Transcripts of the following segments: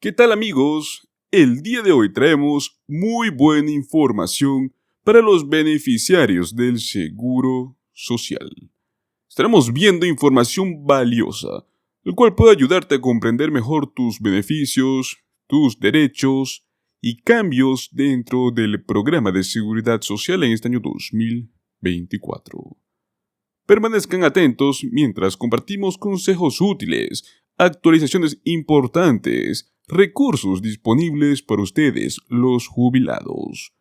¿Qué tal, amigos? El día de hoy traemos muy buena información para los beneficiarios del Seguro Social. Estaremos viendo información valiosa, el cual puede ayudarte a comprender mejor tus beneficios, tus derechos y cambios dentro del programa de seguridad social en este año 2024. Permanezcan atentos mientras compartimos consejos útiles, actualizaciones importantes, recursos disponibles para ustedes, los jubilados.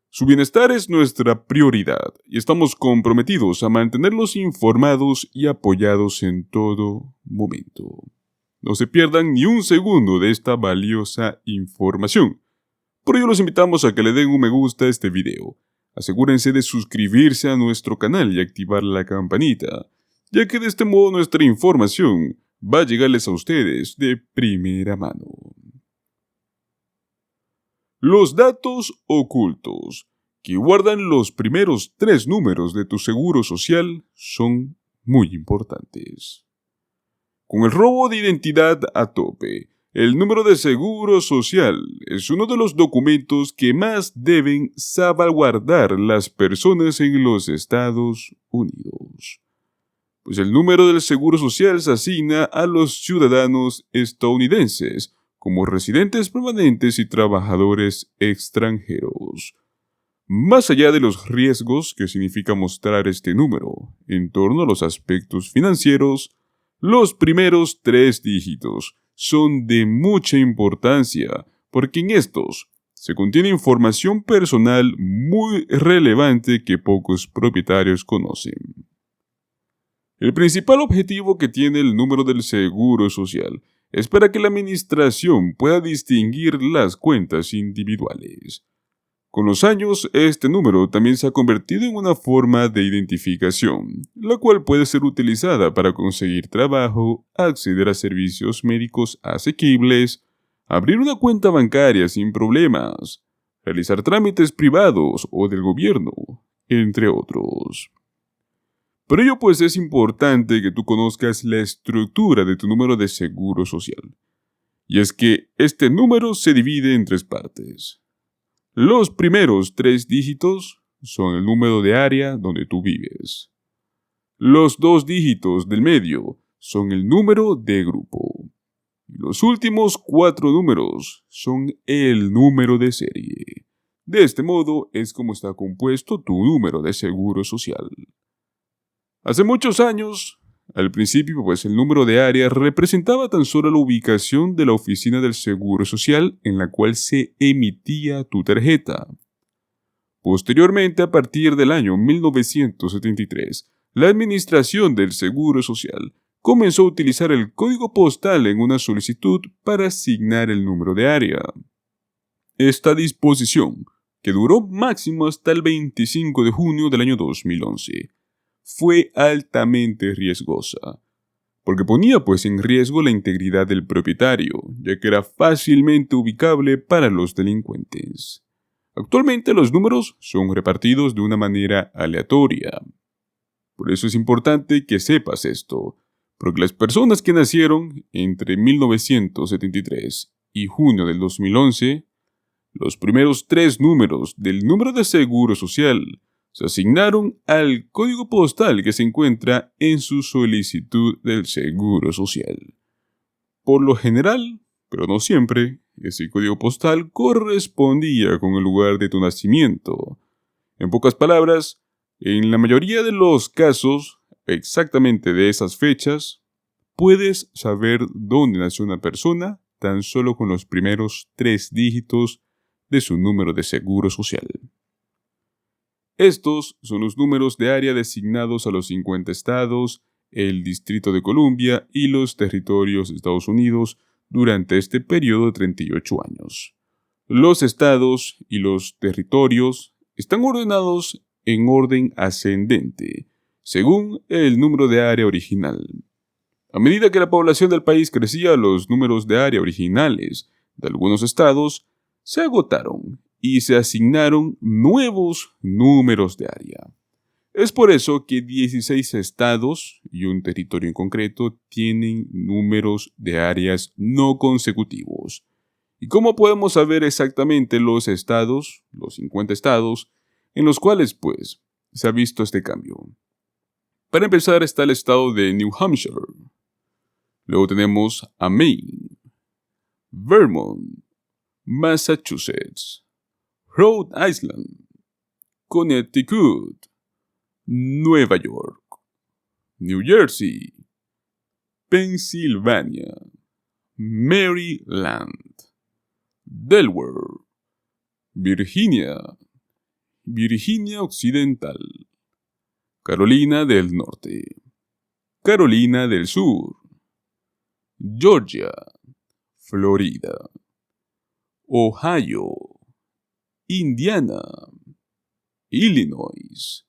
Su bienestar es nuestra prioridad y estamos comprometidos a mantenerlos informados y apoyados en todo momento. No se pierdan ni un segundo de esta valiosa información. Por ello los invitamos a que le den un me gusta a este video. Asegúrense de suscribirse a nuestro canal y activar la campanita, ya que de este modo nuestra información va a llegarles a ustedes de primera mano. Los datos ocultos que guardan los primeros 3 números de tu seguro social son muy importantes. Con el robo de identidad a tope, el número de seguro social es uno de los documentos que más deben salvaguardar las personas en los Estados Unidos. Pues el número del seguro social se asigna a los ciudadanos estadounidenses como residentes permanentes y trabajadores extranjeros. Más allá de los riesgos que significa mostrar este número en torno a los aspectos financieros, los primeros 3 dígitos son de mucha importancia porque en estos se contiene información personal muy relevante que pocos propietarios conocen. El principal objetivo que tiene el número del Seguro Social es para que la administración pueda distinguir las cuentas individuales. Con los años, este número también se ha convertido en una forma de identificación, la cual puede ser utilizada para conseguir trabajo, acceder a servicios médicos asequibles, abrir una cuenta bancaria sin problemas, realizar trámites privados o del gobierno, entre otros. Por ello, pues es importante que tú conozcas la estructura de tu número de seguro social. Y es que este número se divide en 3 partes. Los primeros 3 dígitos son el número de área donde tú vives. Los 2 dígitos del medio son el número de grupo. Y los últimos 4 números son el número de serie. De este modo es como está compuesto tu número de seguro social. Hace muchos años, al principio, pues el número de área representaba tan solo la ubicación de la oficina del Seguro Social en la cual se emitía tu tarjeta. Posteriormente, a partir del año 1973, la Administración del Seguro Social comenzó a utilizar el código postal en una solicitud para asignar el número de área. Esta disposición, que duró máximo hasta el 25 de junio del año 2011, fue altamente riesgosa, porque ponía pues en riesgo la integridad del propietario, ya que era fácilmente ubicable para los delincuentes. Actualmente los números son repartidos de una manera aleatoria. Por eso es importante que sepas esto, porque las personas que nacieron entre 1973 y junio del 2011, los primeros 3 números del número de seguro social se asignaron al código postal que se encuentra en su solicitud del Seguro Social. Por lo general, pero no siempre, ese código postal correspondía con el lugar de tu nacimiento. En pocas palabras, en la mayoría de los casos, exactamente de esas fechas, puedes saber dónde nació una persona tan solo con los primeros 3 dígitos de su número de seguro social. Estos son los números de área designados a los 50 estados, el Distrito de Columbia y los territorios de Estados Unidos durante este periodo de 38 años. Los estados y los territorios están ordenados en orden ascendente, según el número de área original. A medida que la población del país crecía, los números de área originales de algunos estados se agotaron y se asignaron nuevos números de área. Es por eso que 16 estados y un territorio en concreto tienen números de áreas no consecutivos, ¿Y cómo podemos saber exactamente los estados, los 50 estados, en los cuales, pues, se ha visto este cambio? Para empezar está el estado de New Hampshire. Luego tenemos a Maine, Vermont, Massachusetts, Rhode Island, Connecticut, Nueva York, New Jersey, Pensilvania, Maryland, Delaware, Virginia, Virginia Occidental, Carolina del Norte, Carolina del Sur, Georgia, Florida, Ohio, Indiana, Illinois,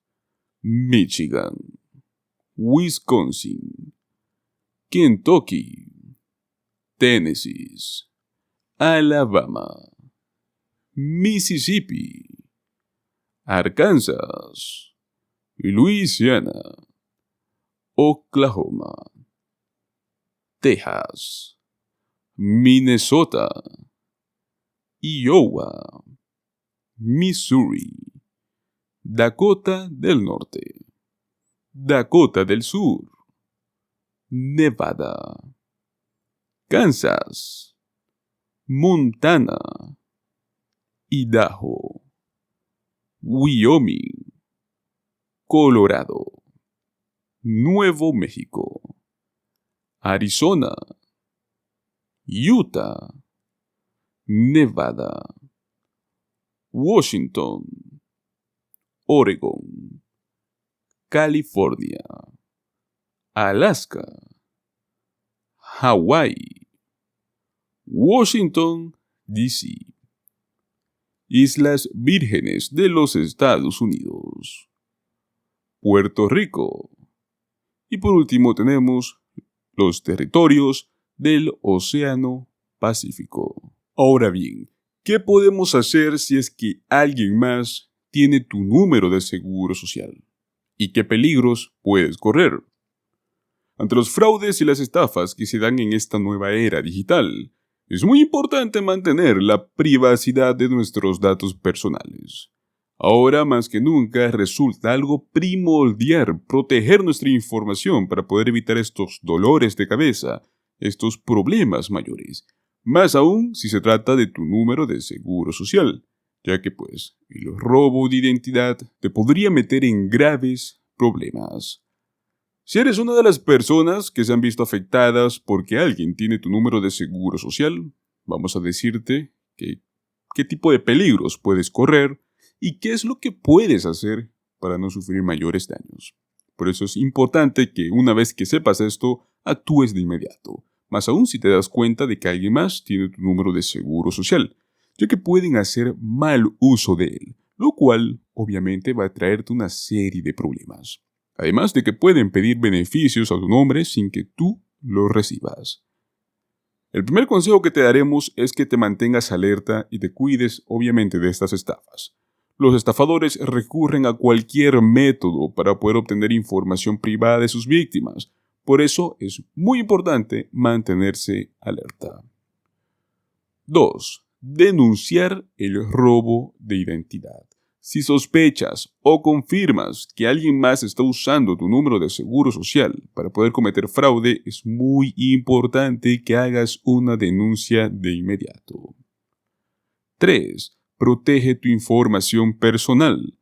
Michigan, Wisconsin, Kentucky, Tennessee, Alabama, Mississippi, Arkansas, Louisiana, Oklahoma, Texas, Minnesota, Iowa, Missouri, Dakota del Norte, Dakota del Sur, Nevada, Kansas, Montana, Idaho, Wyoming, Colorado, Nuevo México, Arizona, Utah, Nevada, Washington, Oregon, California, Alaska, Hawái, Washington, D.C., Islas Vírgenes de los Estados Unidos, Puerto Rico, y por último tenemos los territorios del Océano Pacífico. Ahora bien, ¿qué podemos hacer si es que alguien más tiene tu número de seguro social? ¿Y qué peligros puedes correr? Ante los fraudes y las estafas que se dan en esta nueva era digital, es muy importante mantener la privacidad de nuestros datos personales. Ahora más que nunca resulta algo primordial proteger nuestra información para poder evitar estos dolores de cabeza, estos problemas mayores. Más aún si se trata de tu número de seguro social, ya que pues el robo de identidad te podría meter en graves problemas. Si eres una de las personas que se han visto afectadas porque alguien tiene tu número de seguro social, vamos a decirte qué tipo de peligros puedes correr y qué es lo que puedes hacer para no sufrir mayores daños. Por eso es importante que una vez que sepas esto, actúes de inmediato, más aún si te das cuenta de que alguien más tiene tu número de seguro social, ya que pueden hacer mal uso de él, lo cual obviamente va a traerte una serie de problemas. Además de que pueden pedir beneficios a tu nombre sin que tú los recibas. El primer consejo que te daremos es que te mantengas alerta y te cuides obviamente de estas estafas. Los estafadores recurren a cualquier método para poder obtener información privada de sus víctimas. Por eso es muy importante mantenerse alerta. 2. Denunciar el robo de identidad. Si sospechas o confirmas que alguien más está usando tu número de seguro social para poder cometer fraude, es muy importante que hagas una denuncia de inmediato. 3. Protege tu información personal.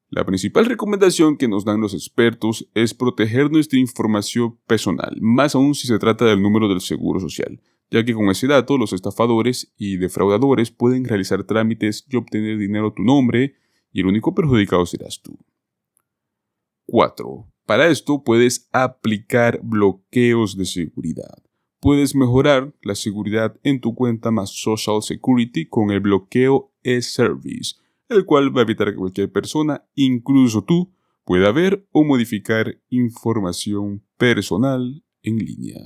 La principal recomendación que nos dan los expertos es proteger nuestra información personal, más aún si se trata del número del seguro social, ya que con ese dato los estafadores y defraudadores pueden realizar trámites y obtener dinero a tu nombre, y el único perjudicado serás tú. 4. Para esto puedes aplicar bloqueos de seguridad. Puedes mejorar la seguridad en tu cuenta más Social Security con el bloqueo e-Service, el cual va a evitar que cualquier persona, incluso tú, pueda ver o modificar información personal en línea.